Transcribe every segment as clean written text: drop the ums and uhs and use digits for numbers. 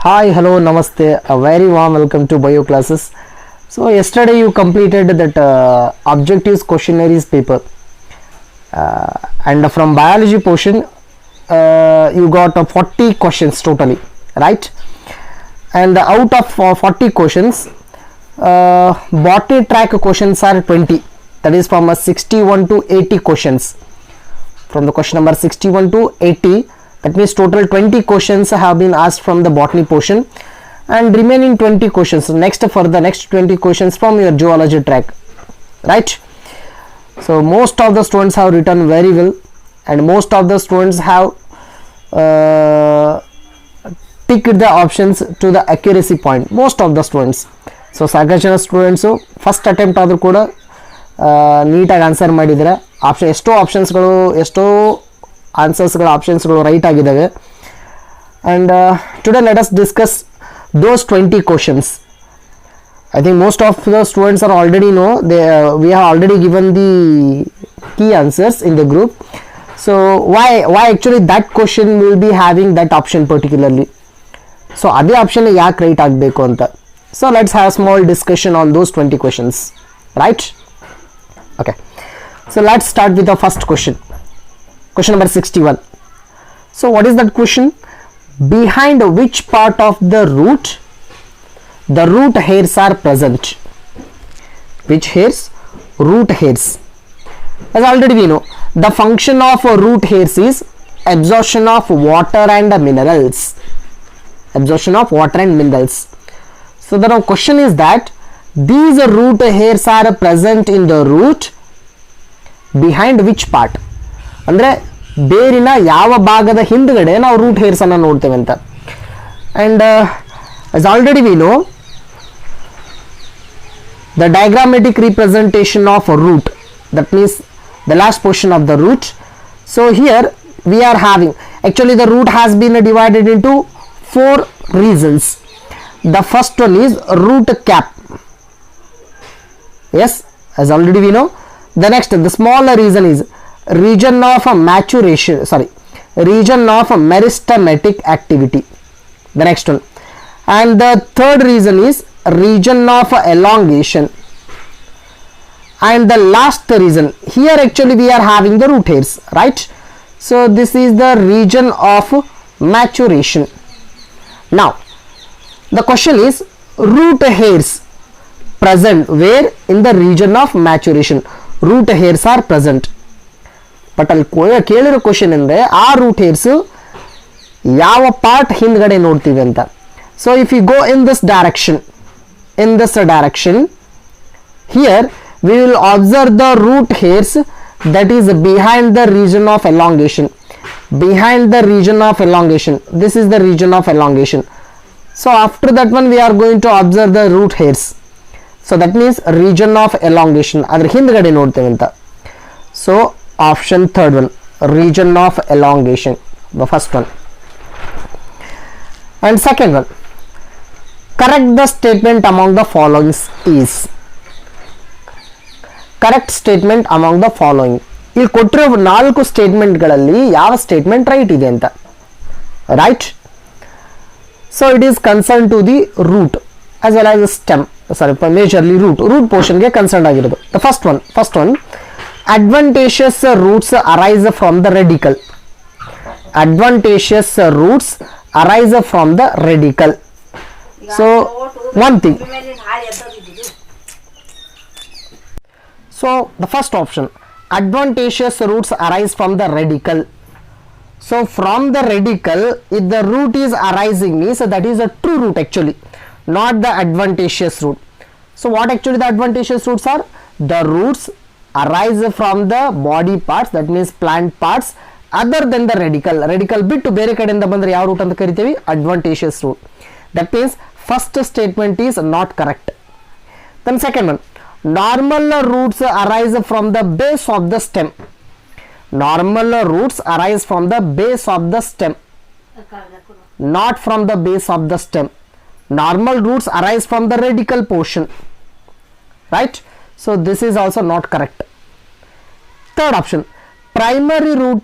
Hi, hello, namaste. A very warm welcome to bio classes. So yesterday you completed that objectives questionnaires paper, and from biology portion you got 40 questions totally, right? And out of 40 questions, botany track questions are 20. That is from 61 to 80 questions. From the question number 61 to 80. That means total 20 questions have been asked from the botany portion, and remaining 20 questions next for the next 20 questions from your zoology track, right? So most of the students have written very well, and most of the students have ticked the options to the accuracy point. Most of the students. So ಸಾಕಷ್ಟು students first attempt ಆದರೂ ಕೂಡ ನೀಟಾಗಿ answer ಮಾಡಿದರೆ ಎಷ್ಟೋ ಆಪ್ಷನ್ಸ್ಗಳು ಎಷ್ಟೋ ಆನ್ಸರ್ಸ್ಗಳ ಆಪ್ಷನ್ಸ್ಗಳು right ಆಗಿದ್ದಾವೆ. And today let us discuss those 20 questions. I think most of the students are already know we have already given the key answers in the group. So why actually that question will be having that option particularly? So ಅದೇ option ಯಾಕೆ right ಆಗಬೇಕು ಅಂತ. So let's have a small discussion on those 20 questions, right? Okay, so let's start with the first question. Question number 61. So what is that question? Behind which part of the root hairs are present? Which hairs? Root hairs. As already we know, the function of root hairs is absorption of water and minerals. Absorption of water and minerals. So the question is that these root hairs are present in the root behind which part? ಅಂದರೆ ಬೇರಿನ ಯಾವ ಭಾಗದ ಹಿಂದ್ಗಡೆ ನಾವು root hairs ಅನ್ನು ನೋಡ್ತೇವೆ ಅಂತ. And as already we know, the diagrammatic representation of a root, that means the last portion of the root. So here we are having, actually the root has been divided into 4 regions. The first one is root cap. Yes, as already we know. The next, the smaller region is region of maturation, region of meristematic activity. The next one, and the third region is region of elongation, and the last region here actually we are having the root hairs, right? So this is the region of maturation. Now the question is, root hairs present where? In the region of maturation root hairs are present. But ಅಲ್ಲಿ ಕೇಳಿರೋ question ಅಂದರೆ ಆ root hairs ಯಾವ part ಹಿಂದ್ಗಡೆ ನೋಡ್ತೀವಿ ಅಂತ. So if you go in this direction here we will observe the root hairs that is behind the region of elongation. This is the region of elongation. So after that one we are going to observe the root hairs. So that means region of elongation, ಅದ್ರ ಹಿಂದ್ಗಡೆ ನೋಡ್ತೇವೆ ಅಂತ. So option third one, region of elongation, the first one. And second one, correct the statement among the following is. Correct statement among the following. ಇಲ್ಲಿ ಕೊಟ್ಟಿರೋ 4 ಸ್ಟೇಟ್ಮೆಂಟ್ಗಳಲ್ಲಿ ಯಾವ statement right ಇದೆ ಅಂತ, right? So it is concern to the root as well as stem, majorly root portion ಗೆ concern ಆಗಿರೋದು. The first one, advantageous roots arise from the radicle. So one thing, so the first option, advantageous roots arise from the radicle. So from the radicle, if the root is arising means that is a true root actually, not the advantageous root. So what actually the advantageous roots are? The roots arise from the body parts, that means plant parts, other than the radical ಬಿಟ್ಟು ಬೇರೆ ಕಡೆಯಿಂದ ಬಂದರೆ ಯಾವ root ಅಂತ ಕರಿತೀವಿ? advantageous root. That means first statement is not correct. Then second one, normal roots arise from the base of the stem. Not from the base of the stem. Normal roots arise from the radical portion, right? So this is also not correct. Third option, primary root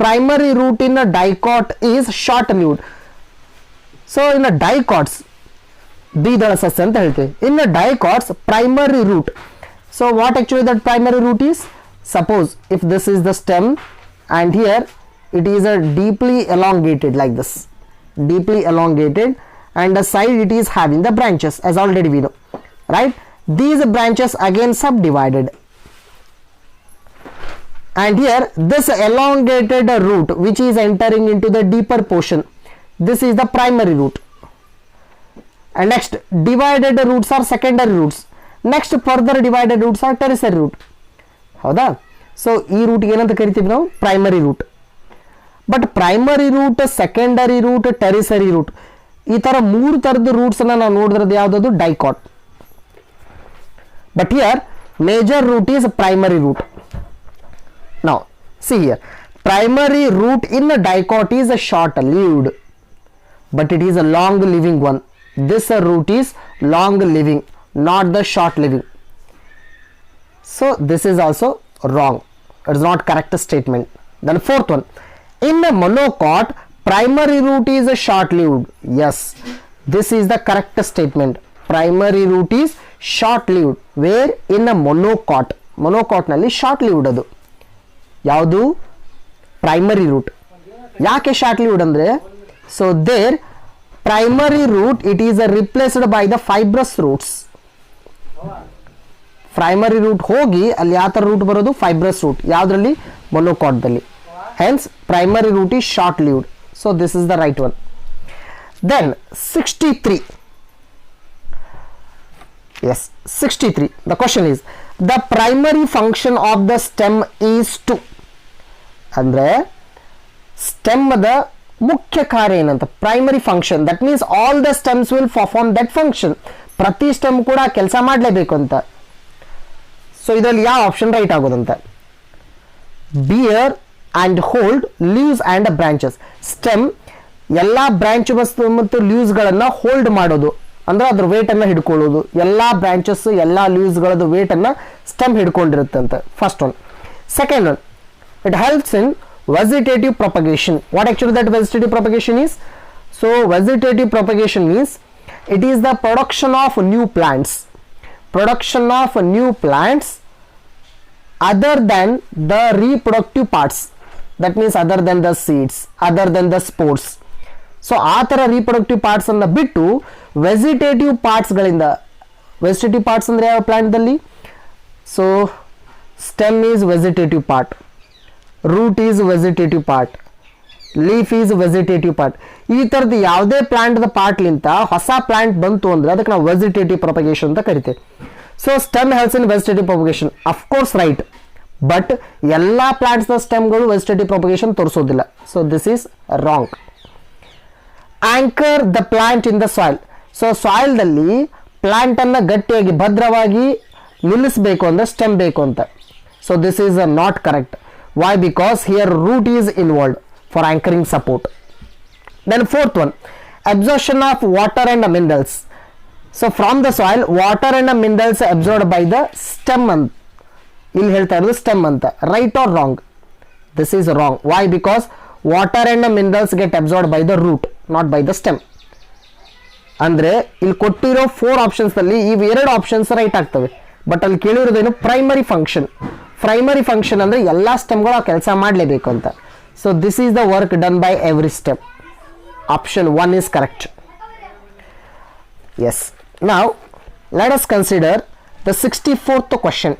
primary root in a dicot is short lived. So in a dicots ದ್ವಿದಳ ಸಸ್ಯ ಅಂತ ಹೇಳ್ತೀವಿ. In a dicots primary root, so what actually that primary root is? Suppose if this is the stem and here it is a deeply elongated like this, deeply elongated, and the side it is having the branches as already we know, right? These branches again subdivided, and here this elongated root which is entering into the deeper portion, this is the primary root. And next divided roots are secondary roots, next further divided roots are tertiary root. ಹೌದಾ? So ಈ root ಏನಂತ ಕರಿತೀವಿ ನಾವು? Primary root. But primary root, secondary root, tertiary root, ಈ ತರ 3 ತರದ roots ಅನ್ನ ನಾವು ನೋಡಿದ್ರದ್ದು ಯಾವ್ದು? Dicot. But here major root is primary root. Now see here, primary root in a dicot is a short lived, but it is a long living one. This root is long living, not the short living. So this is also wrong. It is not correct statement. Then fourth one, in a monocot primary root is a short lived. Yes, this is the correct statement. Primary root is short lived. Where? In a monocot. Monocot ನಲ್ಲಿ short lived ಅದು. ಯಾವುದು? Primary root. ಯಾಕೆ short lived ಅಂದ್ರೆ, so there primary root it is replaced by the fibrous roots. Primary root ಹೋಗಿ ಅಲ್ಲಿ ಯಾವ ತರ root ಬರೋದು? Fibrous root. ಯಾವ್ದ್ರಲ್ಲಿ? ಮೊನೋಕಾಟ್ದಲ್ಲಿ. Hence primary root is short lived. So this is the right one. Then 63. Yes, 63. The question is, the primary function of the stem is to. ಅಂದ್ರೆ stem ದ ಮುಖ್ಯ ಕಾರ್ಯ ಏನಂತ? Primary function. That means all the stems will perform that function. ಪ್ರತಿ stem ಕೂಡ ಕೆಲಸ ಮಾಡಲೇಬೇಕು ಅಂತ. ಸೊ ಇದರಲ್ಲಿ ಯಾವ ಆಪ್ಷನ್ ರೈಟ್ ಆಗೋದಂತ? Bear and hold leaves and branches. Stem ಎಲ್ಲಾ ಬ್ರಾಂಚ್ ಮತ್ತು ಲೀವ್ಸ್ ಗಳನ್ನ ಹೋಲ್ಡ್ ಮಾಡೋದು, ಅಂದ್ರೆ ಅದ್ರ ವೇಟ್ ಅನ್ನ ಹಿಡ್ಕೊಳ್ಳೋದು. ಎಲ್ಲಾ ಬ್ರಾಂಚಸ್, ಎಲ್ಲಾ ಲೀವ್ಸ್ ಗಳದ್ದು ವೇಟ್ ಅನ್ನ ಸ್ಟೆಮ್ ಹಿಡ್ಕೊಂಡಿರುತ್ತೆ ಅಂತ. First one. Second one, it helps in vegetative propagation. What actually that vegetative propagation is? So vegetative propagation means it is the production of new plants. Production of new plants other than the reproductive parts. That means other than the seeds, other than the spores. So ಆ ತರ reproductive parts ಅನ್ನ ಬಿಟ್ಟು vegetative parts ಗಳಿಂದ, vegetative parts ಅಂದ್ರೆ ಯಾವ plant ದಲ್ಲಿ? So stem is vegetative part, root is vegetative part, leaf is vegetative part. ಈ ತರದ ಯಾವುದೇ ಪ್ಲಾಂಟ್ ದ ಪಾರ್ಟ್ ಲಿಂತ ಹೊಸ ಪ್ಲಾಂಟ್ ಬಂತು ಅಂದ್ರೆ ಅದಕ್ಕೆ ನಾವು ವೆಜಿಟೇಟಿವ್ ಪ್ರೊಪಗೇಷನ್ ಅಂತ ಕರಿತೇವೆ. So stem helps in vegetative propagation. Of course right, but ಎಲ್ಲಾ ಪ್ಲಾಂಟ್ಸ್ ದ ಸ್ಟೆಮ್ಗಳು ವೆಜಿಟೇಟಿವ್ ಪ್ರೊಪಗೇಷನ್ ತೋರಿಸೋದಿಲ್ಲ. So this is wrong. Anchor the plant in the soil. So soil ದಲ್ಲಿ ಪ್ಲಾಂಟ್ ಅನ್ನ ಗಟ್ಟಿಯಾಗಿ ಭದ್ರವಾಗಿ ನಿಲ್ಲಿಸಬೇಕು ಅಂದ್ರೆ ಸ್ಟೆಮ್ ಬೇಕು ಅಂತ. So this is not correct. Why? Because here root is involved for anchoring support. Then fourth one, absorption of water and minerals. So from the soil water and minerals absorbed by the stem. ಇಲ್ಲಿ ಹೇಳ್ತಾ ಇರೋದು stem ಅಂತ. Right or wrong? This is wrong. Why? Because water and minerals get absorbed by the root, not by the stem. ಅಂದ್ರೆ ಇಲ್ಲಿ ಕೊಟ್ಟಿರೋ 4 options ಅಲ್ಲಿ ಇವು 2 options right ಆಗ್ತವೆ. ಬಟ್ ಅಲ್ಲಿ ಕೇಳಿರೋದೇನು? Primary function. ಪ್ರೈಮರಿ ಫಂಕ್ಷನ್ ಅಂದ್ರೆ ಎಲ್ಲಾ ಸ್ಟೆಮ್ಗಳು ಆ ಕೆಲಸ ಮಾಡಲೇಬೇಕು ಅಂತ. So this is the work done by every stem. Option 1 is correct. Yes. Now let us consider the 64th question.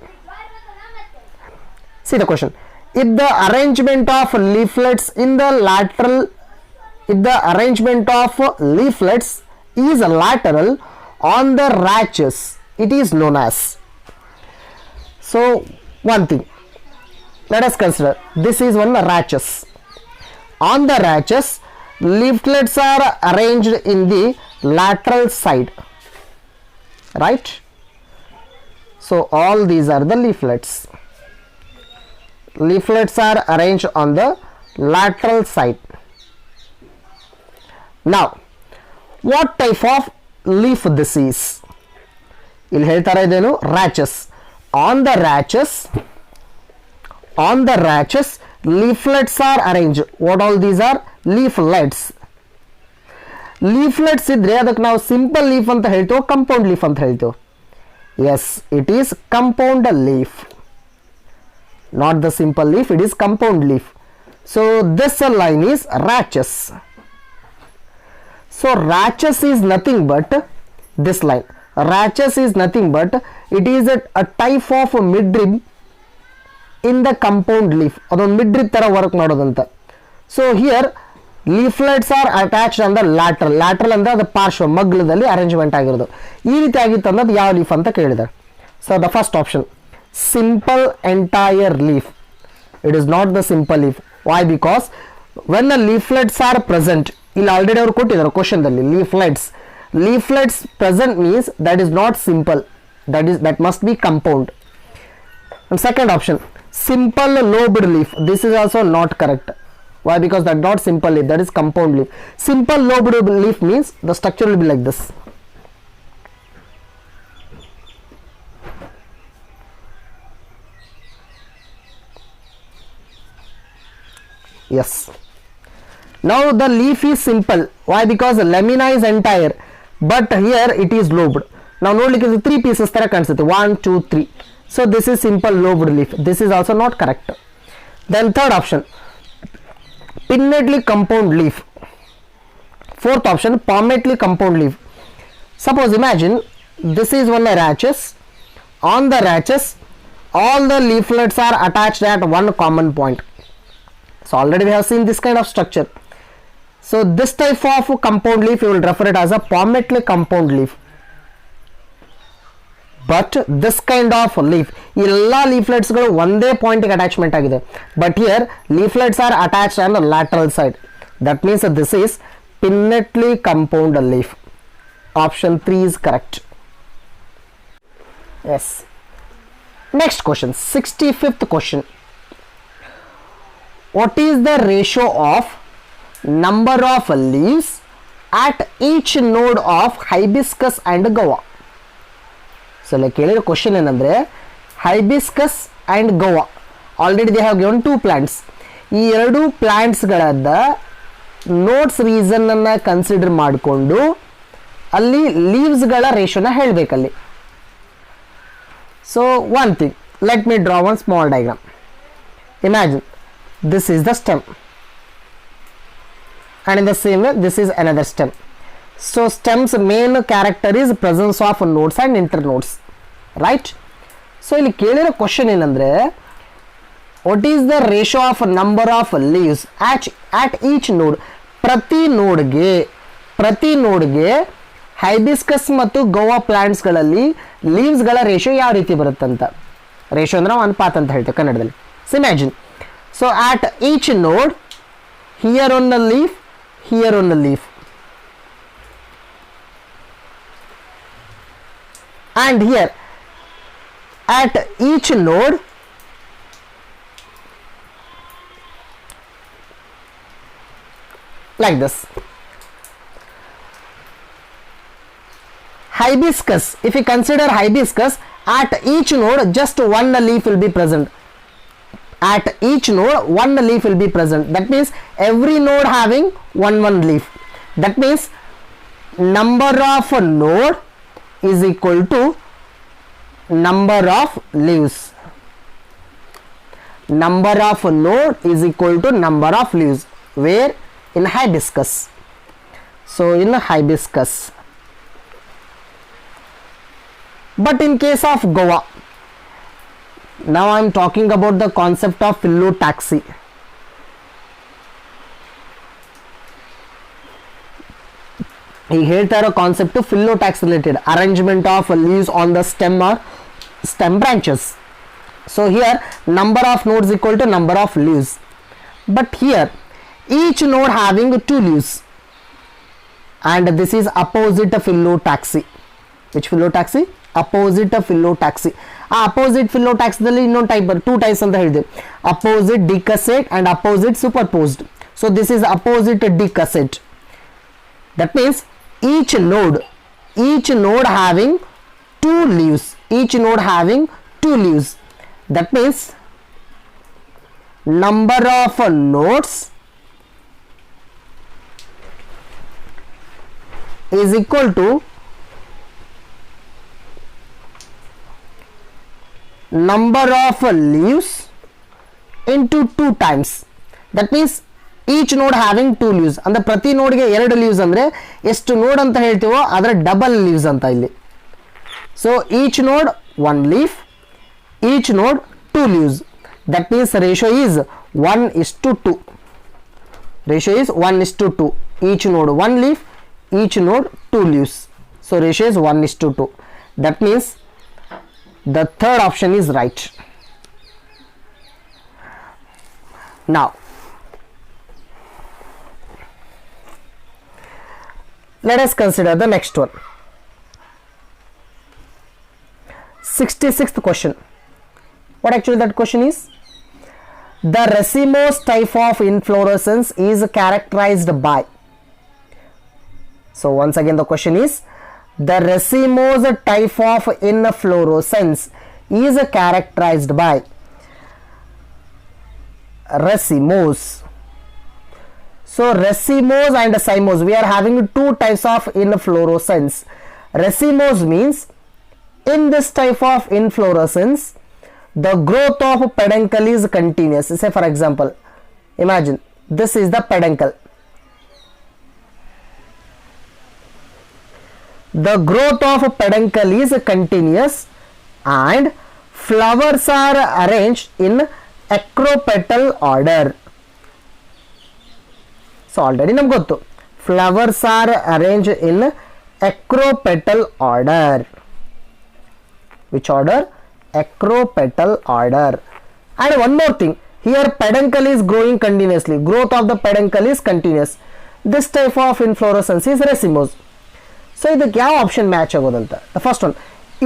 See the question. If the arrangement of leaflets in the lateral, if the arrangement of leaflets is lateral on the rachis, it is known as. So one thing, let us consider, this is one rachis. On the rachis, leaflets are arranged in the lateral side, right? So all these are the leaflets. Leaflets are arranged on the lateral side. Now what type of leaf this is? ಇಲ್ಲಿ ಹೇಳ್ತಾರೆ ಇದೇನು? rachis. On the rachis leaflets are arranged. What all these are? Leaflets. Leaflets ಇದ್ರೆ ಅದಕ್ಕೆ ನಾವು simple leaf ಅಂತ ಹೇಳ್ತೀವೋ compound leaf ಅಂತ ಹೇಳ್ತೀವೋ? Yes, it is compound leaf, not the simple leaf, it is compound leaf. So this line is rachis. So rachis is nothing but this line. Rachis is nothing but it is a type of midrib in the compound leaf. ಅದೊಂದು midrib ತರ work ಮಾಡೋದಂತ. So here leaflets are attached on the lateral. Lateral ಅಂದ್ರೆ ಅದು ಪಾರ್ಶ್ವ ಮಗ್ಲದಲ್ಲಿ arrangement ಆಗಿರೋದು. ಈ ರೀತಿ ಆಗಿತ್ತು ಅನ್ನೋದು ಯಾವ ಲೀಫ್ ಅಂತ ಕೇಳಿದ್ದಾರೆ. So the first option, simple entire leaf. It is not the simple leaf. Why? Because when the leaflets are present, ಇಲ್ಲಿ ಆಲ್ರೆಡಿ ಅವರು ಕೊಟ್ಟಿದ್ದಾರೆ ಕ್ವಶನ್ದಲ್ಲಿ leaflets present means that is not simple, that must be compound. And second option, simple lobed leaf. This is also not correct. Why? Because that not simple leaf, that is compound leaf. Simple lobed leaf means the structure will be like this. Yes. Now the leaf is simple. Why? Because the lamina is entire, but here it is lobed. Now ನೋಡ್ಲಿಕ್ಕೆ ಇದು 3 pieces ತರ ಕಾಣಿಸುತ್ತೆ. 1 2 3. So this is simple lobed leaf. This is also not correct. Then third option, pinnately compound leaf. Fourth option, palmately compound leaf. Suppose imagine this is one rachis. On the rachis, all the leaflets are attached at one common point. So already we have seen this kind of structure. So this type of compound leaf you will refer it as a palmately compound leaf. But this kind of leaf, ಎಲ್ಲ leaflets ಗಳು ಒಂದೇ point ಗೆ attachment ಆಗಿದೆ. But here leaflets are attached on the lateral side. That means that this is pinnately compound leaf. Option 3 is correct. Yes. Next question, 65th question. What is the ratio of number of leaves at each node of hibiscus and guava? So like ಹೇಳಿರೋ question ಏನಂದ್ರೆ hibiscus and guava already they have given 2 plants. ಈ ಎರಡು ಪ್ಲಾಂಟ್ಸ್ಗಳನ್ನ nodes region ಅನ್ನ consider ಮಾಡಿಕೊಂಡು ಅಲ್ಲಿ ಲೀವ್ಸ್ಗಳ ರೇಷಿಯೋನ ಹೇಳಬೇಕಲ್ಲಿ. So one thing, let me draw one small diagram. Imagine this is the stem, and in the same way this is another stem. So stem's main character is presence of nodes and internodes, right? So ಇಲ್ಲಿ ಕೇಳಿರೋ question ಏನಂದ್ರೆ what is the ratio of number of leaves at each node? ಪ್ರತಿ ನೋಡ್ಗೆ hibiscus ಮತ್ತು Goa plants ಗಳಲ್ಲಿ leaves ಗಳ ratio ಯಾವ ರೀತಿ ಬರುತ್ತಂತ. Ratio ಅಂದ್ರೆ ಅನುಪಾತ ಅಂತ ಹೇಳ್ತೇವೆ ಕನ್ನಡದಲ್ಲಿ. So imagine, so at each node, here on the leaf, here on the leaf, and here at each node like this. Hibiscus, if you consider hibiscus, at each node just one leaf will be present. At each node one leaf will be present. That means every node having one leaf. That means number of a node is equal to number of leaves. Number of a node is equal to number of leaves. Where? In hibiscus. So in hibiscus. But in case of guava, now I am talking about the concept of phyllotaxy. ಈಗ ಹೇಳ್ತಾ ಇರೋ concept phyllotaxy related, arrangement of leaves on the stem or stem branches. So here number of nodes equal to number of leaves. But here each node having 2 leaves, and this is opposite phyllotaxy. Which phyllotaxy? Opposite phyllotaxy. Opposite ಫಿಲ್ಲೋಟ್ಯಾಕ್ಸ್ದಲ್ಲಿ ಇನ್ನೊಂದು type 2 types ಅಂತ ಹೇಳಿದೆ, opposite decussate and opposite superposed. So this is opposite decussate. That means each node having 2 leaves. That means number of nodes is equal to number of leaves into 2 times. That means each node having 2 leaves. ಅಂದ್ರೆ ಪ್ರತಿ ನೋಡ್ಗೆ 2 leaves ಅಂದ್ರೆ ಎಷ್ಟು ನೋಡ್ ಅಂತ ಹೇಳ್ತೀವೋ ಅದರ double leaves ಅಂತ ಇಲ್ಲಿ. So each node 1 leaf, each node 2 leaves. That means ratio is 1:2. Ratio is 1:2. Each node 1 leaf, each node 2 leaves. So ratio is 1:2. That means the third option is right. Now let us consider the next one. 66th question. What actually that question is? The racemose type of inflorescence is characterized by. So once again the question is, the racemose type of inflorescence is characterized by. Racemose. So racemose and cymose, we are having 2 types of inflorescence. Racemose means in this type of inflorescence the growth of peduncle is continuous. Say for example, imagine this is the peduncle. The growth of peduncle is continuous and flowers are arranged in acropetal order. So already ನಮ್ಗೆ ಗೊತ್ತು, flowers are arranged in acropetal order. Which order? Acropetal order. And one more thing, here peduncle is growing continuously. Growth of the peduncle is continuous. This type of inflorescence is racemose. So ಇದಕ್ಕೆ ಯಾವ option match ಆಗೋದಂತ? The first one,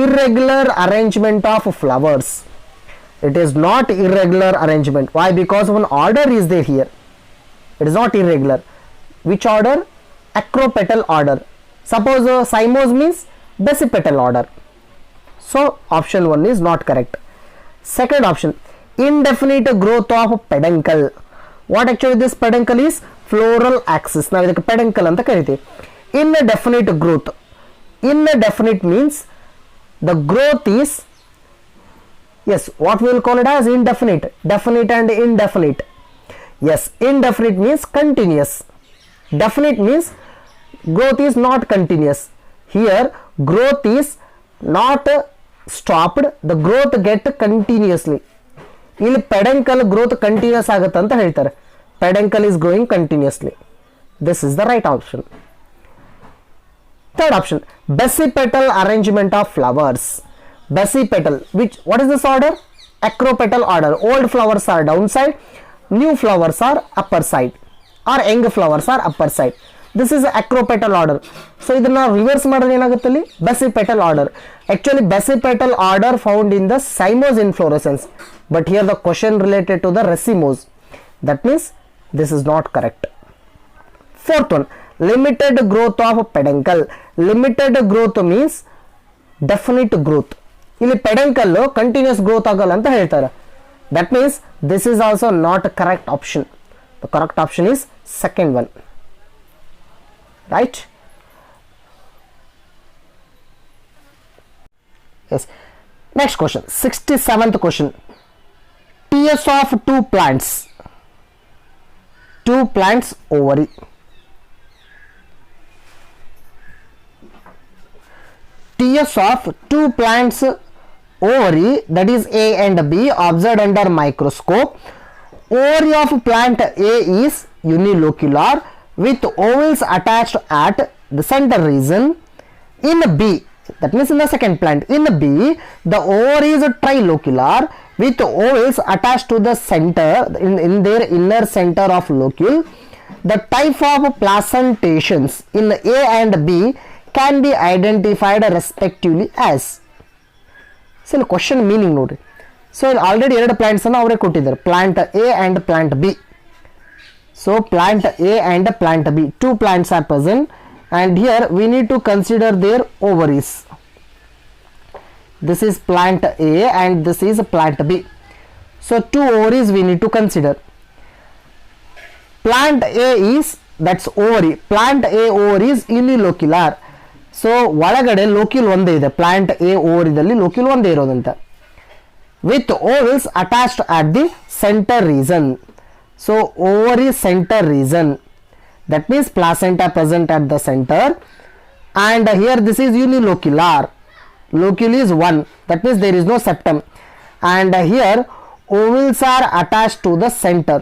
irregular arrangement of flowers. It is not irregular arrangement. Why? Because one order is there here. It is not irregular. Which order? Acropetal order. Suppose cymose means basipetal order. So option 1 is not correct. Second option, indefinite growth of peduncle. What actually this peduncle is? Floral axis. ನಾವು ಇದಕ್ಕೆ peduncle ಅಂತ ಕರಿತೀವಿ. Indefinite growth. Indefinite means the growth is, yes, what we will call it as indefinite. Definite and indefinite. Yes, indefinite means continuous. Definite means growth is not continuous. Here growth is not stopped, the growth get continuously. ಇಲ್ಲಿ peduncle growth continuous ಆಗುತ್ತೆ ಅಂತ ಹೇಳ್ತಾರೆ. Peduncle is growing continuously. This is the right option. Third option, basipetal arrangement of flowers. Basipetal, what is this order? Acropetal order. Old flowers are downside, new flowers are upper side, or young flowers are upper side. This is acropetal order. So ಇದನ್ನ reverse ಮಾಡಿದ್ರೆ ಏನಾಗುತ್ತೆ ಅಲ್ಲಿ? Basipetal order. Actually basipetal order found in the cymose inflorescence, but here the question related to the racemose. That means this is not correct. Fourth one, limited growth of peduncle. Limited growth means definite growth. ಇಲ್ಲಿ peduncle continuous growth ಆಗಲ್ಲ ಅಂತ ಹೇಳ್ತಾರೆ. That means this is also not a correct option. The correct option is second one. Right? Yes. Next question, 67th question. TS of 2 plants. 2 plants ovary. TS of 2 plants ovary, that is A and B, observed under microscope. Ovary of plant A is unilocular with ovals attached at the center region. In B, that means in the second plant, in B, the ovary is trilocular with ovals attached to the center, in their inner center of locule. The type of placentations in A and B can be identified respectively as. So the question meaning ನೋಡಿ. So already ಎರಡು plants ಅನ್ನು ಅವರೇ ಕೊಟ್ಟಿದ್ದಾರೆ, plant A and plant B. So plant A and plant B, 2 plants are present, and here we need to consider their ovaries. This is plant A and this is plant B. So 2 ovaries we need to consider. Plant A is, that's ovary. Plant A ovary is unilocular. So ಒಳಗಡೆ locule ಒಂದೇ ಇದೆ. Plant A ಓವರಿದಲ್ಲಿ locule ಒಂದೇ ಇರೋದಂತ. With ovules attached at the center region. So ovary center region, that means placenta present at the center, and here this is unilocular. Locule is 1, that means there is no septum, and here ovals are attached to the center.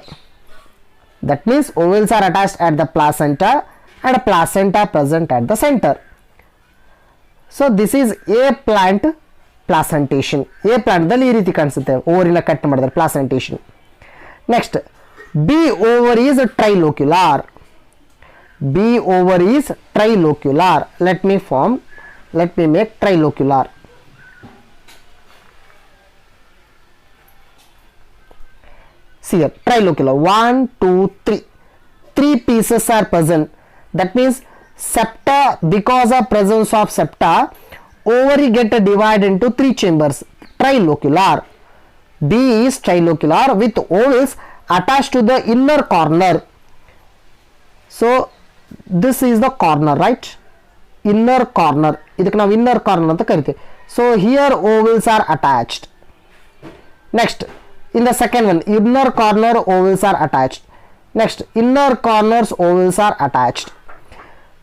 That means ovals are attached at the placenta and placenta present at the center. So this is A plant placentation. A plant ದಲ್ಲಿ ಈ ರೀತಿ ಕಾಣಿಸುತ್ತೆ, ಓವರಿನ cut ಮಾಡಿದ್ರೆ placentation. Next, B ovary is trilocular. B ovary is trilocular. Let me make trilocular. See here, trilocular. 1, 2, 3. 3 pieces are present. That means septa, because of presence of septa, ovary get divided into 3 chambers. Trilocular. B is trilocular with ovals attached to the inner corner. So this is the corner, right? Inner corner. ಇದಕ್ಕೆ ನಾವು inner corner ಅಂತ ಕರಿತೀವಿ. So here ovals are attached. Next, in the second one, inner corner ovals are attached. Next, inner corners ovals are attached.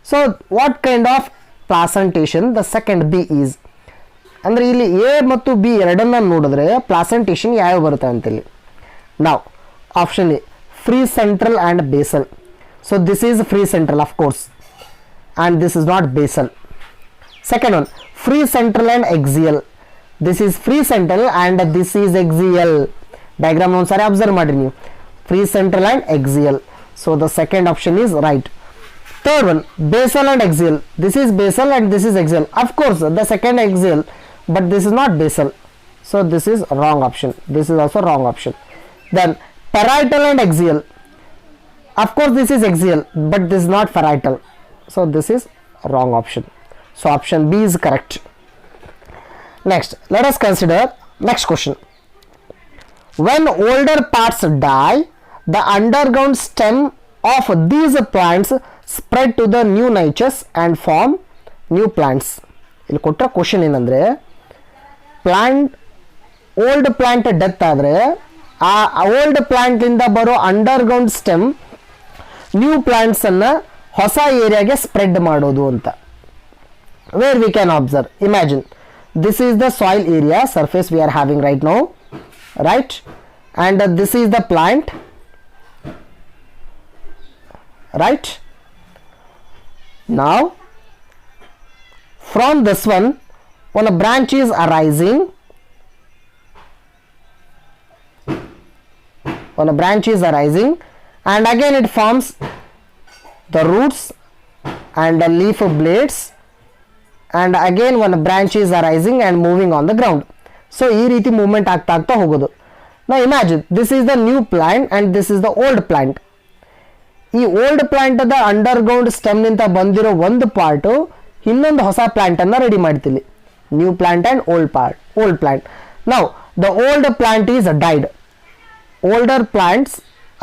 So what kind of placentation the second B is? ಅಂದ್ರೆ ಇಲ್ಲಿ A ಮತ್ತು B ಎರಡನ್ನ ನೋಡಿದ್ರೆ placentation ಯಾವ ಬರುತ್ತೆ ಅಂತೇಳಿ. Now option A, free central and basal. So this is free central, of course, and this is not basal. Second one, free central and axial. This is free central and this is axial. Diagram ಒಂದ್ಸಾರಿ observe ಮಾಡಿ ನೀವು. Free central and axial. So the second option is right. Third one, basal and axial. This is basal and this is axial. Of course, the second axial, but this is not basal. So this is wrong option. This is also wrong option. Then parietal and axial. Of course, this is axial, but this is not parietal. So this is wrong option. So option B is correct. Next, let us consider next question. When older parts die, the underground stem of these plants spread to the new niches and form new plants. ಇಲ್ಲಿ ಕೊಟ್ಟ question ಏನಂದ್ರೆ, plant old plant death ಆದರೆ ಆ old plant ಇಂದ ಬರೋ underground stem new plants ಅನ್ನ ಹೊಸ ಏರಿಯಾಗೆ spread ಮಾಡೋದು ಅಂತ. Where we can observe, imagine this is the soil area surface we are having right now, right? And this is the plant, right? Now from this one a branch is arising, and again it forms the roots and the leaf blades, and again one branch is arising and moving on the ground. So ee reeti movement ಆಗ್ತಾ ಹೋಗೋದು. Now imagine this is the new plant and this is the old plant. ಈ old plant ಅದ underground stem ನಿಂದ ಬಂದಿರೋ ಒಂದು part ಇನ್ನೊಂದು ಹೊಸ plant ಅನ್ನ ರೆಡಿ ಮಾಡ್ತೀವಿ. New plant and old plant. Now the old plant is died. Older plants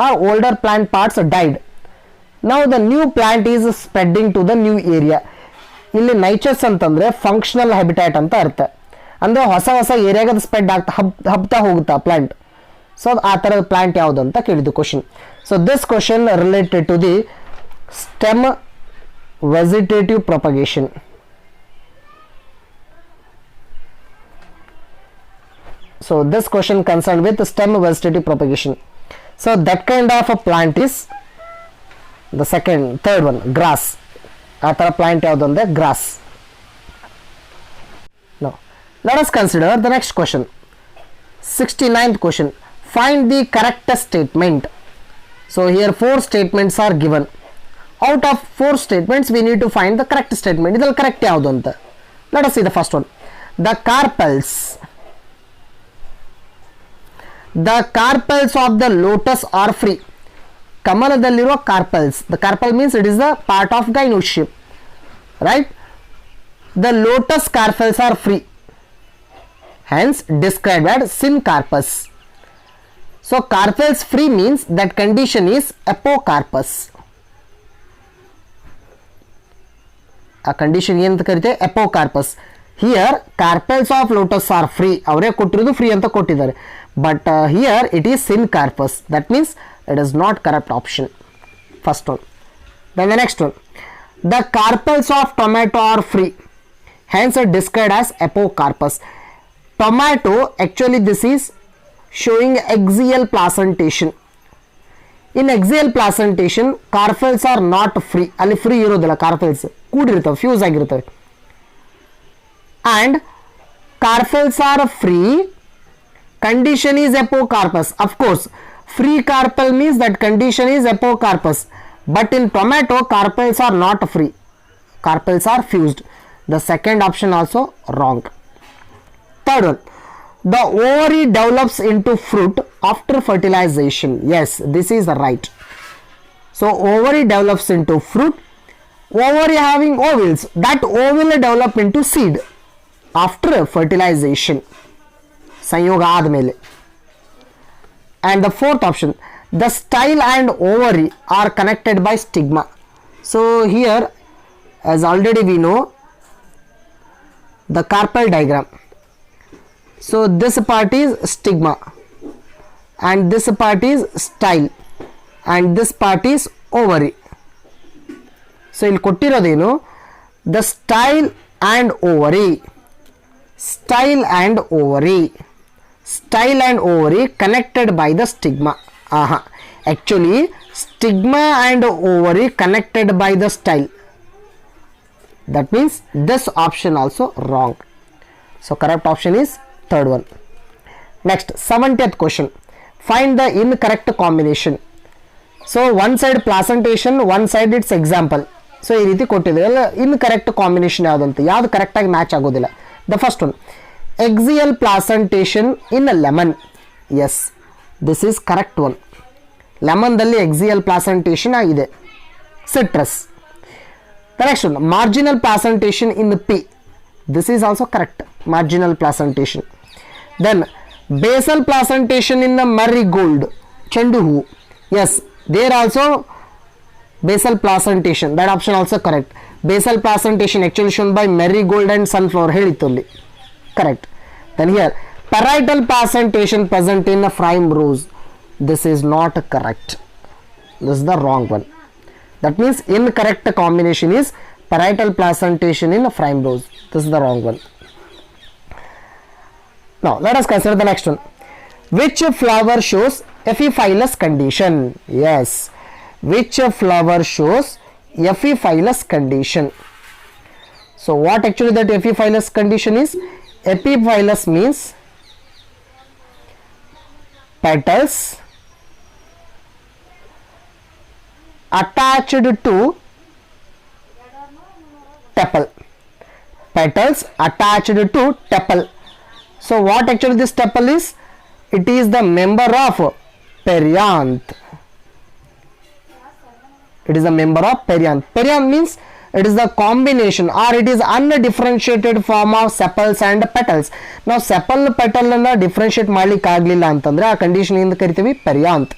or older plant parts died. Now the new plant is spreading to the new area. ಇಲ್ಲಿ ನೈಚಸ್ ಅಂತಂದ್ರೆ functional habitat ಅಂತ ಅರ್ಥ. ಅಂದ್ರೆ ಹೊಸ ಹೊಸ ಏರಿಯಾಗೆ ಅದು spread ಆಗ್ತಾ ಹಬ್ತಾ ಹೋಗುತ್ತಾ ಪ್ಲಾಂಟ್. ಸೊ ಆ ಥರದ ಪ್ಲಾಂಟ್ ಯಾವುದು ಅಂತ ಕೇಳಿದ್ದು question. So this question related to the stem vegetative propagation. So this question concerned with stem vegetative propagation. So that kind of a plant is the third one, grass. ಆ ಥರ plant ಯಾವುದು ಅಂದರೆ gross. Now let us consider the next question. 69th question. Find the correct statement. So here 4 statements are given. Out of 4 statements we need to find the correct statement. ಇದ್ರಲ್ಲಿ correct ಯಾವುದು ಅಂತ. Let us see the first one. The carpels of the lotus are free. ಕಮಲದಲ್ಲಿರುವ carpels. The carpel means it is the part of gynoecium, right? The lotus carpels are free, hence described as syncarpus. So carpels free means that condition is apocarpus. A condition ಏನಂತ ಕರೀತೇವೆ apocarpus. Here carpels of lotus are free. ಅವರೇ ಕೊಟ್ಟಿರೋದು free ಅಂತ ಕೊಟ್ಟಿದ್ದಾರೆ. But here it is syncarpus. That means it is not correct option. First one. Then the next one. The carpels of tomato are free. Hence are described as apocarpus. Tomato, actually this is showing axial placentation. In axial placentation, carpels are not free. ಅಲ್ಲಿ free ಇರೋದಿಲ್ಲ carpels. ಕೂಡಿರ್ತವೆ, fuse ಆಗಿರ್ತವೆ. And carpels are free. Condition is apocarpus. Of course, free carpel means that condition is apocarpus. But in tomato, carpels are not free. Carpels are fused. The second option also wrong. Third one. The ovary develops into fruit after fertilization. Yes, this is right. So ovary develops into fruit. Ovary having ovules. That ovule develop into seed after fertilization. ಸಂಯೋಗ ಆದಮೇಲೆ. And the fourth option. The style and ovary are connected by stigma. So here, as already we know, the carpel diagram. So this part is stigma and this part is style and this part is ovary. So ಇಲ್ಲಿ ಕೊಟ್ಟಿರೋದೇನು, the style and ovary, style and ovary, style and ovary connected by the stigma. Actually stigma and ovary connected by the style. That means this option also wrong. So correct option is third one. Next, 70th question. Find the incorrect combination. So one side placentation, one side its example. So ಈ ರೀತಿ ಕೊಟ್ಟಿದ್ದಾರೆ. Incorrect combination ಯಾವುದಂತ, ಯಾವುದು correct ಆಗಿ match ಆಗೋದಿಲ್ಲ. The first one, axial placentation in a lemon. Yes, this is correct one. Lemon ದಲ್ಲಿ axial placentation ಆಗಿದೆ. Citrus. The next one, marginal placentation in the pea. This is also correct. Marginal placentation. Then basal placentation in the marigold, chendu hoo. Yes, there also basal placentation. That option also correct. Basal placentation actually shown by marigold and sunflower helitulli. Correct. Then here parietal placentation present in a frame rose. This is not correct. This is the wrong one. That means incorrect combination is parietal placentation in a frame rose. This is the wrong one. Now let us consider the next one. Which flower shows epiphyllous condition? Yes, which flower shows epiphyllous condition? So what actually that epiphyllous condition is? Epiphyllous means petals attached to tepal. Petals attached to tepal. So what actually this tepal is? It is the member of perianth. It is a member of perianth. Perianth means it is the combination or it is undifferentiated form of sepals and petals. Now sepal petal ಅನ್ನು differentiate ಮಾಡಲಿಕ್ಕೆ ಆಗಲಿಲ್ಲ ಅಂತಂದ್ರೆ ಆ condition ಇಂದ ಕರಿತೀವಿ perianth.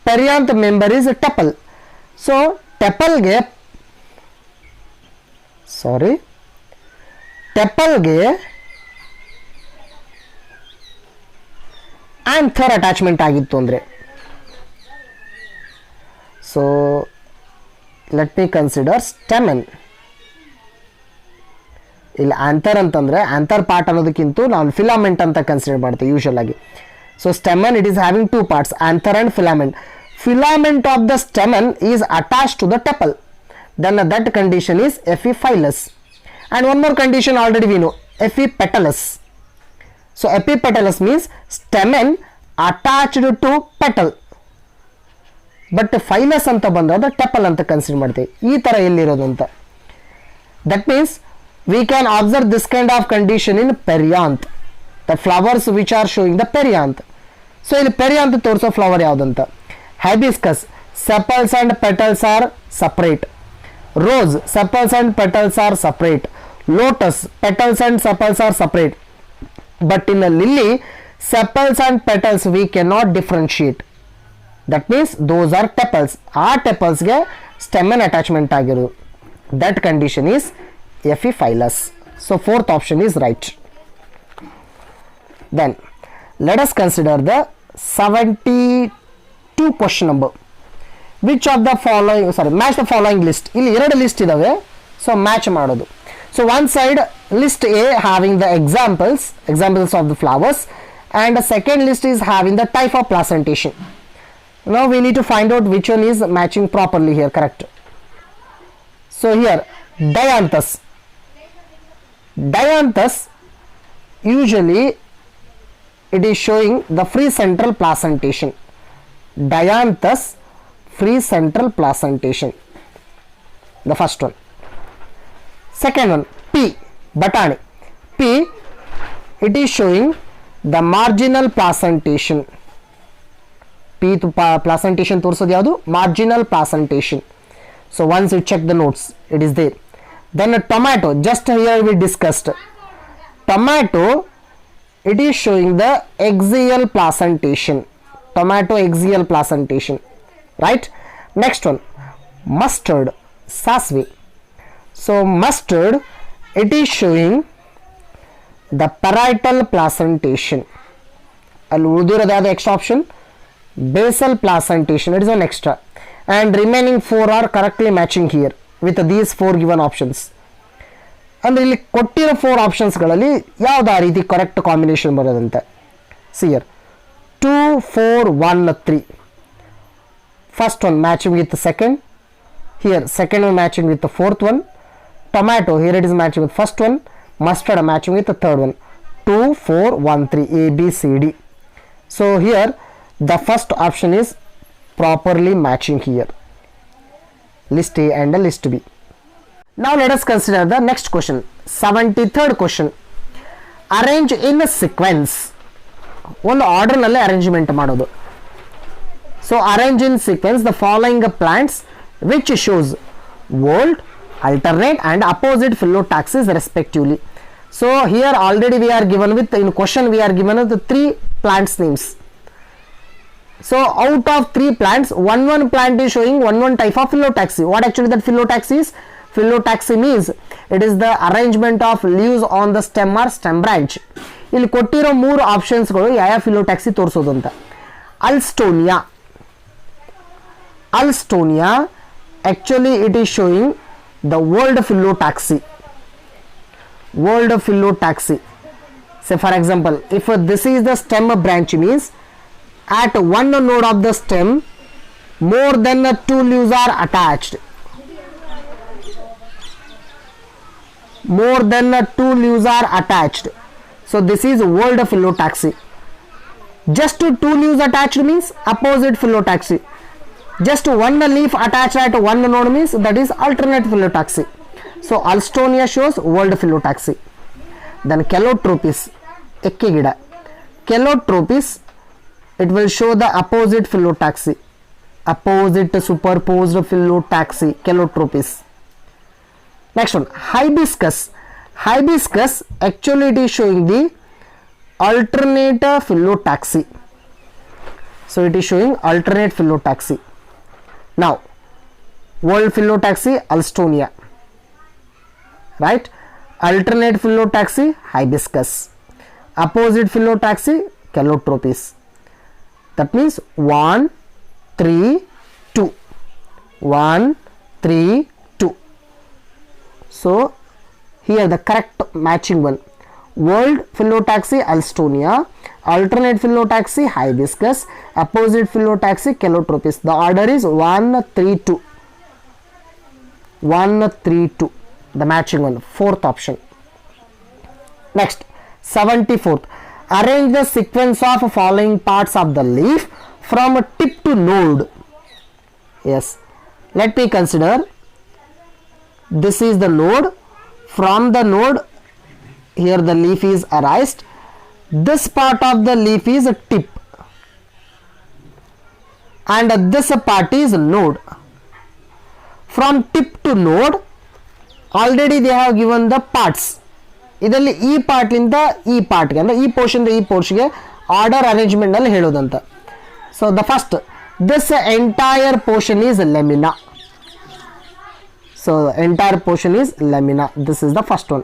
Perianth member is tepal. So tepal ಗೆ anther attachment ಆಗಿತ್ತು ಅಂದ್ರೆ, so let me consider stamen. ಇಲ್ಲಿ ಆಂಥರ್ ಅಂತಂದ್ರೆ ಆಂಥರ್ ಪಾರ್ಟ್ ಅನ್ನೋದಕ್ಕಿಂತ ನಾವು ಫಿಲಾಮೆಂಟ್ ಅಂತ ಕನ್ಸಿಡರ್ ಮಾಡ್ತೀವಿ ಯೂಶುವಲ್ ಆಗಿ. So stamen it is having two parts, anther and filament. Filament of the stamen is attached to the tepal, then that condition is epiphyllous. And one more condition already we know, epipetalous. So epipetalous means stamen attached to petal, but phylous ಅಂತ ಬಂದಾಗ tepal ಅಂತ consider ಮಾಡ್ತೀವಿ. ಈ ತರ ಎಲ್ಲಿರೋದು ಅಂತ. That means we can observe this kind of condition in perianth, the flowers which are showing the perianth. So ಇಲ್ಲಿ perianth ತೋರಿಸೋ ಫ್ಲವರ್ ಯಾವುದಂತ? Hibiscus, sepals and petals are separate. Rose, sepals and petals are separate. Lotus, petals and sepals are separate. But in a lily, Sepals and petals we cannot differentiate. That means those are tepals. ಆ tepalsಗೆ stem and attachment ಆಗಿರೋದು. That condition is Epiphyllus. So fourth option is right. Then let us consider the 72 question number. Which of the following, match the following list. ಇಲ್ಲಿ ಎರಡು list ಇದಾವೆ, so match ಮಾಡೋದು. So one side list A having the examples of the flowers, and the second list is having the type of placentation. Now we need to find out which one is matching properly here, correct. So here Dianthus usually it is showing the free central placentation. Dianthus free central placentation, the first one. Second one, P, Batani. P, it is showing the marginal placentation. P to placentation ತೋರಿಸೋದು ಯಾವುದು? Marginal placentation. So once you check the notes, it is there. Then a tomato, just here we discussed. Tomato, it is showing the axial placentation. Tomato axial placentation, right? Next one, mustard, sasve. So mustard, it is showing the parietal placentation. ಅಲ್ಲಿ ಉಳಿದಿರೋದು ಯಾವುದು extra option? Basal placentation, it is an extra, and remaining 4 are correctly matching here with these 4 given options. ಅಂದರೆ ಇಲ್ಲಿ ಕೊಟ್ಟಿರೋ 4 ಆಪ್ಷನ್ಸ್ಗಳಲ್ಲಿ ಯಾವ್ದು ಆ ರೀತಿ correct combination ಬರೋದಂತೆ. See here, 2 4 1 3. First one matching with the second, here second one matching with the fourth one. Tomato, here it is matching with first one. Mustard matching with the third one. 2 4 1 3, A B C D. So here the first option is properly matching here, list A and list B. Now let us consider the next question, 73rd question. Arrange in a sequence. ಒಂದು order ನಲ್ಲಿ arrangement ಮಾಡೋದು. So arrange in sequence the following plants which shows old, alternate and opposite phyllotaxis respectively. So here already we are given with, in question we are given with the 3 plants names. So out of 3 plants, one plant is showing one type of phyllotaxy. What actually that phyllotaxy is? Phyllotaxy means it is the arrangement of leaves on the stem or stem branch. ಇಲ್ಲಿ ಕೊಟ್ಟಿರೋ 3 ಆಪ್ಷನ್ಸ್ಗಳು ಯಾವ phyllotaxy ತೋರಿಸೋದು ಅಂತ. Alstonia, actually it is showing the world phyllotaxy. Say for example, if this is the stem branch, means at one node of the stem more than 2 leaves are attached. More than 2 leaves are attached. So this is world phyllotaxy. Just 2 leaves attached means opposite phyllotaxy. Just 1 leaf attached at one node means that is alternate phyllotaxy. So Alstonia shows world phyllotaxy. Then Calotropis, ekkigida. Calotropis, it will show the opposite phyllotaxy. Opposite superposed phyllotaxy, Calotropis. Next one, Hibiscus. Hibiscus, actually it is showing the alternate phyllotaxy. So it is showing alternate phyllotaxy. Now world phyllotaxy, Alstonia, right? Alternate phyllotaxy, Hibiscus. Opposite phyllotaxy, Calotropis. That means 1 3 2. 1 3 2. So here the correct matching one, world phyllotaxy, Alstonia. Alternate phyllotaxy, Hibiscus. Opposite phyllotaxy, Calotropis. The order is 1 3 2. 1 3 2, the matching one, fourth option. Next, 74th, arrange the sequence of following parts of the leaf from tip to node. Yes, let me consider, this is the node. From the node, here the leaf is raised. This part of the leaf is a tip and this part is node. From tip to node, already they have given the parts. ಇದರಲ್ಲಿ ಈ part ಇಂದ ಈ ಪಾರ್ಟ್ಗೆ, ಅಂದ್ರೆ ಈ portion ಈ ಪೋರ್ಷನ್ಗೆ order ಅರೇಂಜ್ಮೆಂಟ್ನಲ್ಲಿ ಹೇಳೋದಂತ. So the first, this entire portion is lamina. So entire portion is lamina. This is the first one.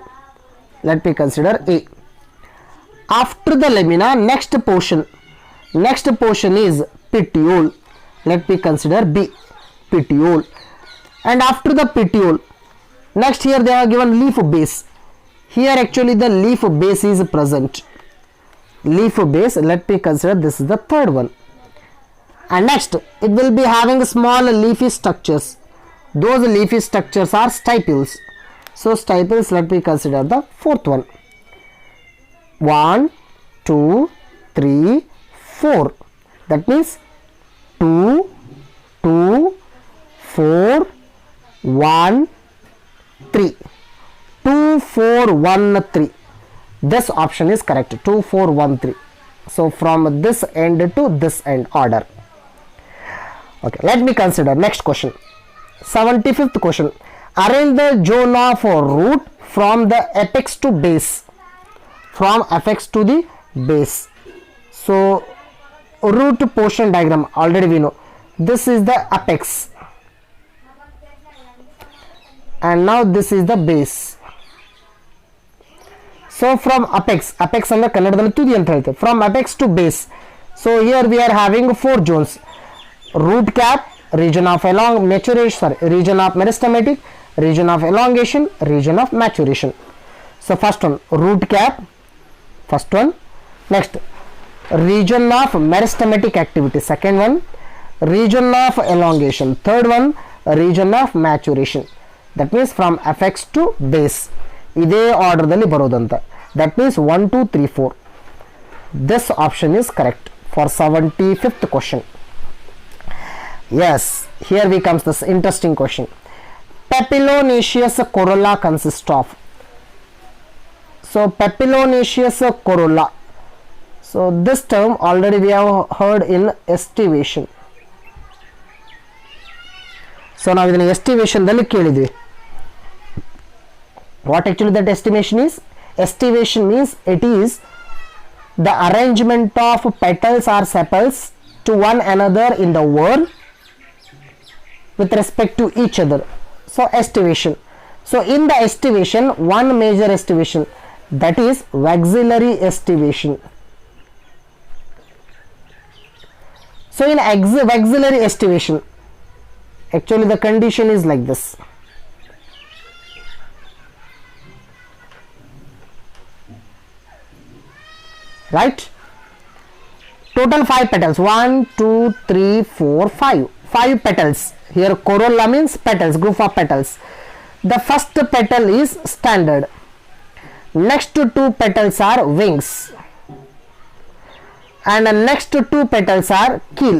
Let me consider A. After the lamina, next portion is petiole. Let me consider B, petiole. And after the petiole, next here they have given leaf base. Here actually the leaf base is present. Leaf base, let me consider this is the third one. And next it will be having small leafy structures. Those leafy structures are stipules. So stipules, let me consider the fourth one. 1, 2, 3, 4. That means 2, 2, 4, 1, 3. 2, 4, 1, 3. This option is correct. 2, 4, 1, 3. So from this end to this end order. Okay, let me consider next question. 75th question. Arrange the zone of root from the apex to base. From apex to the base. So root portion diagram, already we know this is the apex and now this is the base. So from apex ಅಂದ್ರೆ ಕನ್ನಡದಲ್ಲಿ ತುದಿ ಅಂತ ಹೇಳ್ತೇವೆ. From apex to base, so here we are having 4 zones: root cap, region of region of meristematic, region of elongation, region of maturation. So first one, root cap, first one. Next, region of meristematic activity, second one. Region of elongation, third one. Region of maturation. That means from apex to base. ಇದೇ ಆರ್ಡರ್ದಲ್ಲಿ ಬರೋದಂತ. That means 1, 2, 3, 4. This option is correct for 75th question. Yes, here we comes this interesting question. Papilionaceous corolla consists of. So papilionaceous corolla. So this term already we have heard in estivation. So now ಇದನ್ನ estivation ದಲ್ಲಿ ಕೇಳಿದ್ವಿ. What actually that estimation is? Estivation means it is the arrangement of petals or sepals to one another in the world with respect to each other. So estivation. So in the estivation, one major estivation, that is waxillary estivation. So in waxillary estivation, actually the condition is like this. Right? Total 5 petals. 1, 2, 3, 4, 5. 5 petals. Here corolla means petals, group of petals. The first petal is standard. Next 2 petals are wings. And the next 2 petals are keel.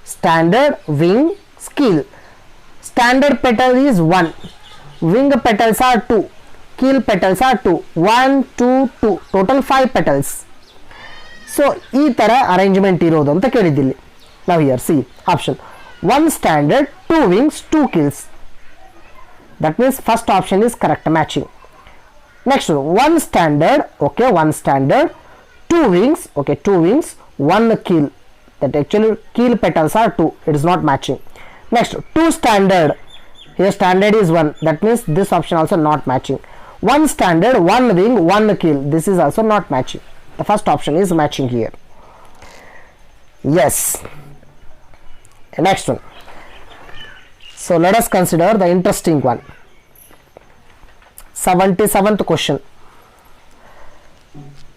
Standard, wing, keel. Standard petal is 1. Wing petals are 2. Keel petals are 2. 1, 2, 2. Total 5 petals. So ಈ ತರ arrangement ಇರೋದು ಅಂತ ಕೇಳಿದ್ದಿಲ್ಲಿ. Now here see option. 1 standard, 2 wings, 2 keels. That means first option is correct, matching. Next one, 1 standard, okay, 1 standard, 2 wings, okay, 2 wings, 1 keel. That actually keel petals are 2. It is not matching. Next 2 standard. Here standard is 1. That means this option also not matching. 1 standard, 1 wing, 1 keel. This is also not matching. The first option is matching here. Yes. Next one. So let us consider the interesting one. 77th question.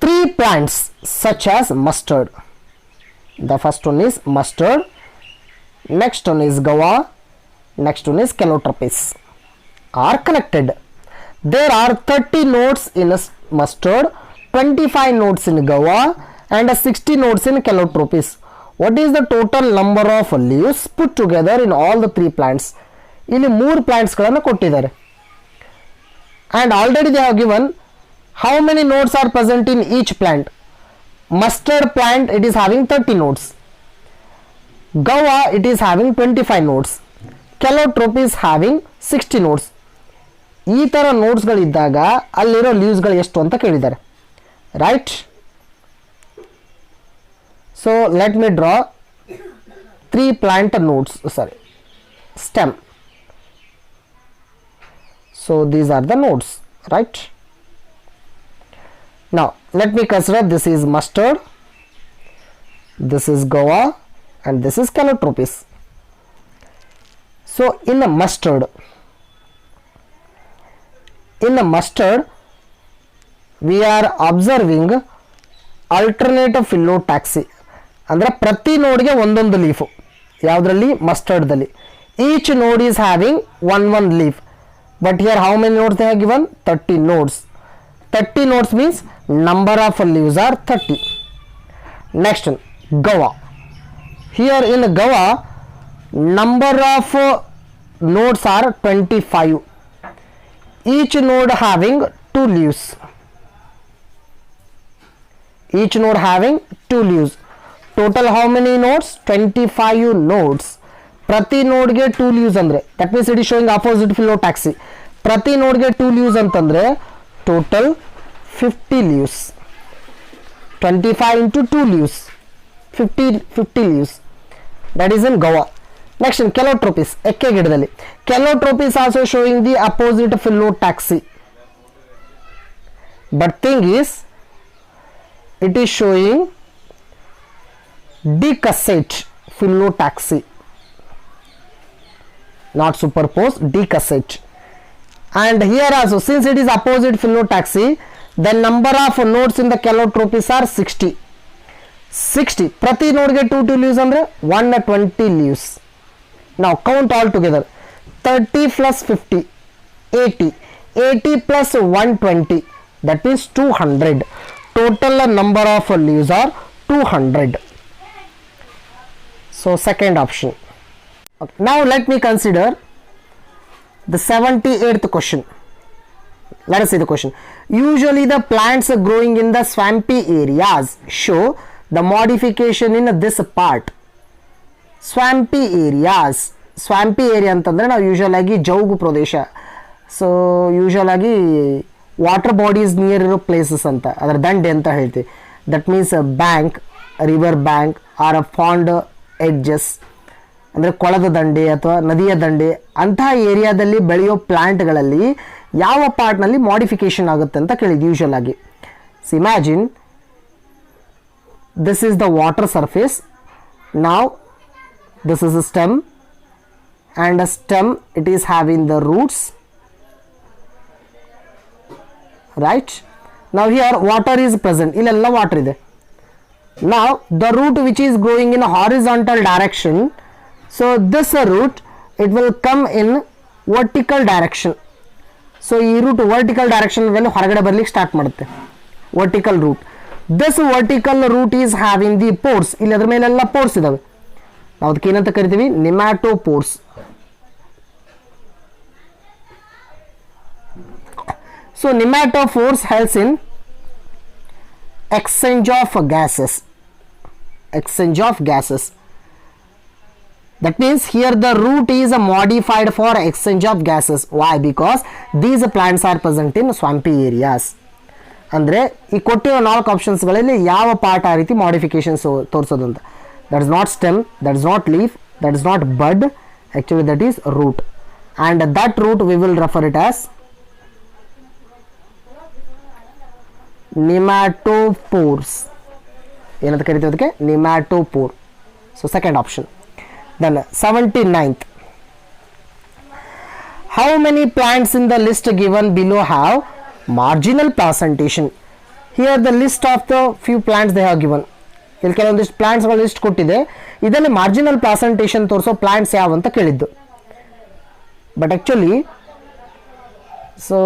3 plants such as mustard. The first one is mustard. Next one is guava. Next one is calotropis. Are connected. There are 30 nodes in mustard, 25 nodes in guava, and 60 nodes in calotropis. What is the total number of leaves put together in all the 3 plants? ಇಲ್ಲಿ 3 plants ಗಳನ್ನು ಕೊಟ್ಟಿದ್ದಾರೆ. And already they have given how many nodes are present in each plant. Mustard plant, it is having 30 nodes. Guava, it is having 25 nodes. Calotropis having 60 nodes. ಈ ಥರ ನೋಟ್ಸ್ಗಳಿದ್ದಾಗ ಅಲ್ಲಿರೋ ಲೀವ್ಸ್ಗಳು ಎಷ್ಟು ಅಂತ ಕೇಳಿದ್ದಾರೆ. Right? So let me draw 3 plant nodes, sorry, stem. So these are the nodes, right? Now let me consider this is mustard, this is guava, and this is calotropis. So in the mustard we are observing alternate phyllotaxy. ಅಂದ್ರೆ ಪ್ರತಿ ನೋಡ್ಗೆ ಒಂದೊಂದು leaf. ಯಾವುದರಲ್ಲಿ? ಮಸ್ಟರ್ಡ್ದಲ್ಲಿ. Each ನೋಡ್ is having one leaf. But here how many notes they have given? 30 notes. 30 nodes means number of leaves are 30. Next one, guava. Here in guava number of nodes are 25. Each node having 2 leaves. Each node having 2 leaves. Total how many nodes? 25 nodes. ಪ್ರತಿ ನೋಡ್ಗೆ 2 leaves ಅಂದ್ರೆ that means it is showing opposite phyllotaxy. ಪ್ರತಿ ನೋಡ್ಗೆ 2 leaves ಅಂತಂದ್ರೆ total 50 leaves. 25 into 2 leaves, 50 leaves. That is in guava. Next in calotropis, ಎಕ್ಕೆ ಗಿಡದಲ್ಲಿ. Calotropis also showing the opposite phyllotaxy. But thing is, it is showing decussate phyllotaxy, not superposed, decussate. And here also, since it is opposite phyllotaxy, the number of nodes in the calotropis are 60. 60. ಪ್ರತಿ ನೋಡ್ಗೆ 2 leaves ಅಂದ್ರೆ 120 leaves. Now count all together. 30 plus 50, 80. 80 plus 120, that is 200. Total number of leaves are 200. So second option. Okay. Now let me consider the 78th question. Let us see the question. Usually the plants growing in the swampy areas show the modification in this part. Swampy areas. Swampy area ಅಂತಂದ್ರೆ ನಾವು usual ಆಗಿ ಜೌಗು ಪ್ರದೇಶ. So usual ಆಗಿ water bodies near ಇರೋ places ಅಂತ, ಅದರ ದಂಡೆ ಅಂತ ಹೇಳ್ತೀವಿ. That means bank, river bank or a pond edges, ಅಂದರೆ ಕೊಳದ ದಂಡೆ ಅಥವಾ ನದಿಯ ದಂಡೆ ಅಂತಹ ಏರಿಯಾದಲ್ಲಿ ಬೆಳೆಯೋ ಪ್ಲಾಂಟ್ಗಳಲ್ಲಿ ಯಾವ ಪಾರ್ಟ್ನಲ್ಲಿ ಮಾಡಿಫಿಕೇಶನ್ ಆಗುತ್ತೆ ಅಂತ ಕೇಳಿದ್ದು ಯೂಶುವಲ್ ಆಗಿ. So imagine this is the water surface. ನಾವು this is a stem, and a stem it is having the roots, right? Now here water is present, illella water ide. Now the root which is growing in a horizontal direction, so this root it will come in vertical direction. So ee root vertical direction alli horagade barlikke start madutte, vertical root. This vertical root is having the pores, illi adra mele ella pores idave. ನಾವು ಅದಕ್ಕೆ ಏನಂತ ಕರಿತೀವಿ? Nematopores. So nematopores helps in exchange of gases. Exchange of gases. That means here the root is modified for exchange of gases. Why? Because these plants are present in swampy areas. ಅಂದರೆ ಈ ಕೊಟ್ಟಿರೋ 4 ಆಪ್ಷನ್ಸ್ಗಳಲ್ಲಿ ಯಾವ part ಆ ರೀತಿ modifications ತೋರಿಸೋದು ಅಂತ. That is not stem, that is not leaf, that is not bud, actually that is root, and that root we will refer it as nematopores. ಏನಂತ ಕರಿತೀವಿ ಅದಕ್ಕೆ? nematopore. So second option. Then 79th. How many plants in the list given below have marginal placentation? Here the list of the few plants they have given. ಇಲ್ಲಿ ಕೆಲವೊಂದಿಷ್ಟು ಪ್ಲಾಂಟ್ಸ್ಗಳ list ಕೊಟ್ಟಿದೆ. ಇದರಲ್ಲಿ marginal placentation ತೋರಿಸೋ plants ಯಾವ ಅಂತ ಕೇಳಿದ್ದು. But actually so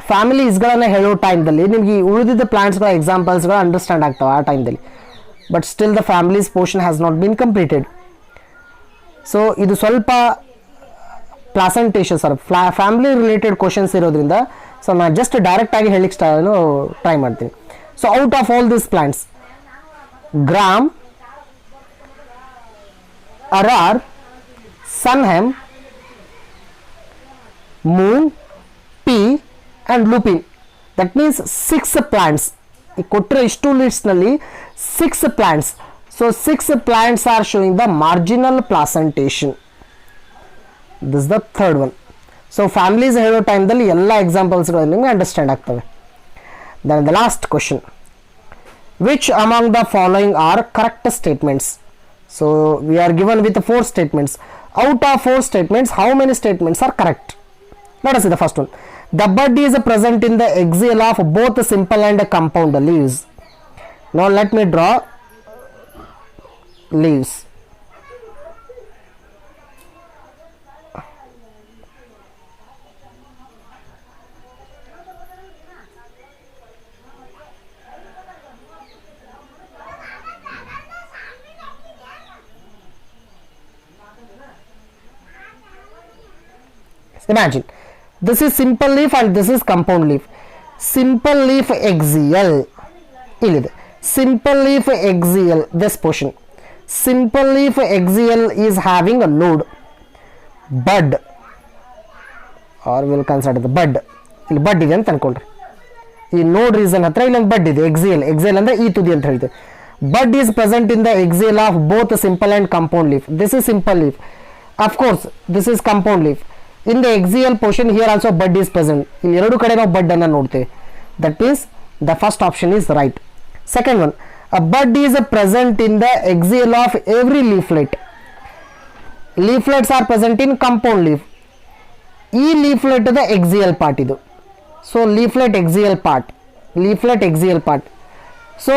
ಫ್ಯಾಮಿಲೀಸ್ಗಳನ್ನು ಹೇಳೋ ಟೈಮ್ದಲ್ಲಿ ನಿಮಗೆ ಈ ಉಳಿದಿದ್ದ ಪ್ಲಾಂಟ್ಸ್ಗಳ ಎಕ್ಸಾಂಪಲ್ಸ್ಗಳು ಅಂಡರ್ಸ್ಟ್ಯಾಂಡ್ ಆಗ್ತವೆ ಆ ಟೈಮ್ದಲ್ಲಿ. But still the families portion has not been completed. So ಇದು ಸ್ವಲ್ಪ placentation sir family related questions ಇರೋದ್ರಿಂದ ಸೊ ನಾನು ಜಸ್ಟ್ ಡೈರೆಕ್ಟಾಗಿ ಹೇಳಿಕ್ಕೆ ಟ್ರೈ ಮಾಡ್ತೀನಿ. So out of all this plants, gram, arar, sunham, moon, pea and lupin. That means 6 plants ಈ ಕೊಟ್ಟಿರೋ ಇಷ್ಟು ಲಿಸ್ಟ್ನಲ್ಲಿ 6 plants. So 6 plants are showing the marginal placentation. This the third one. So families ಹೇಳೋ ಟೈಮ್ದಲ್ಲಿ ಎಲ್ಲ ಎಕ್ಸಾಂಪಲ್ಸ್ಗಳು ನಿಮಗೆ ಅಂಡರ್ಸ್ಟ್ಯಾಂಡ್ ಆಗ್ತವೆ. Then the last question, which among the following are correct statements? So we are given with 4 statements. Out of 4 statements, how many statements are correct? Let us see the first one. The bud is present in the axial of both simple and compound leaves. Now let me draw leaves. Imagine this is simple leaf and this is compound leaf. Simple leaf axial illide. Simple leaf axial, this portion. Simple leaf axial is having a node, bud, or we'll consider the bud. ಇಲ್ಲಿ ಬಡ್ ಇದೆ ಅಂತ ಅನ್ಕೊಂಡ್ರಿ. ಈ ನೋಡ್ reason ಹತ್ರ ಇಲ್ಲೊಂದು ಬಡ್ ಇದೆ, ಎಕ್ಸಿಯಲ್. ಎಕ್ಸಿಯಲ್ ಅಂದ್ರೆ ಈ ತುದಿ ಅಂತ ಹೇಳ್ತೇವೆ. Bud is present in the axial of both simple and compound leaf. This is simple leaf. Of course this is compound leaf. In the axial portion here also bud is present. ಇಲ್ಲಿ ಎರಡು ಕಡೆ ನಾವು ಬಡ್ ಅನ್ನು ನೋಡ್ತೇವೆ. That means the first option is right. Second one, a bud is present in the axial of every leaflet. Leaflets are present in compound leaf. ಈ leaflet the axial part ಇದು. So leaflet axial part. Leaflet axial part. So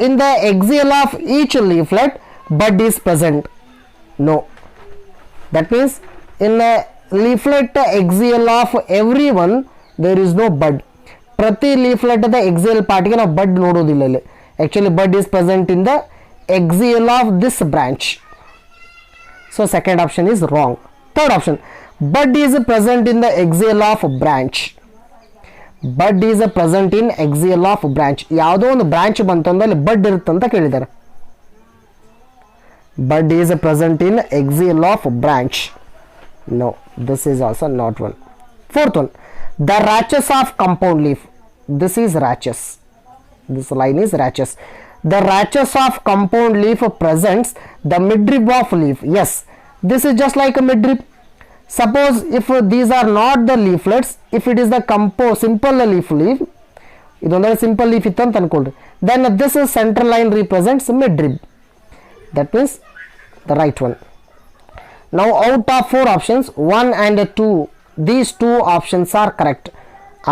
in the axial of each leaflet bud is present. No. That means in the leaflet axial of every one there is no bud. ಪ್ರತಿ leaflet the axial part ಗೆ ನಾವು bud ನೋಡೋದಿಲ್ಲ ಇಲ್ಲಿ. Actually bud is present in the axial of this branch. So second option is wrong. Third option, bud is present in the axial of branch. Bud is present in axial of branch. ಯಾವುದೋ ಒಂದು branch ಬಂತು ಅಂದ್ರೆ ಅಲ್ಲಿ bud ಇರುತ್ತೆ ಅಂತ ಕೇಳಿದ್ದಾರೆ. Bud is present in axial of branch. No, this is also not one. Fourth one, the rachis of compound leaf. This is rachis. This line is rachis. The rachis of compound leaf presents the midrib of leaf. Yes, this is just like a midrib. Suppose if these are not the leaflets, if it is the simple leaf, idondre simple leaf ittu anta ankolri, then this central line represents midrib. That means the right one. Now out of 4 options, 1 and 2, these 2 options are correct.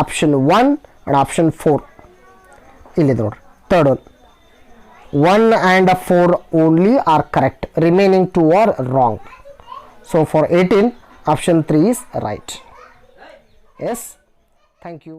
Option 1 and option 4. Illide ನೋಡಿ. Third one, 1 and 4 only are correct. Remaining 2 are wrong. So for 18, option 3 is right. Yes, thank you.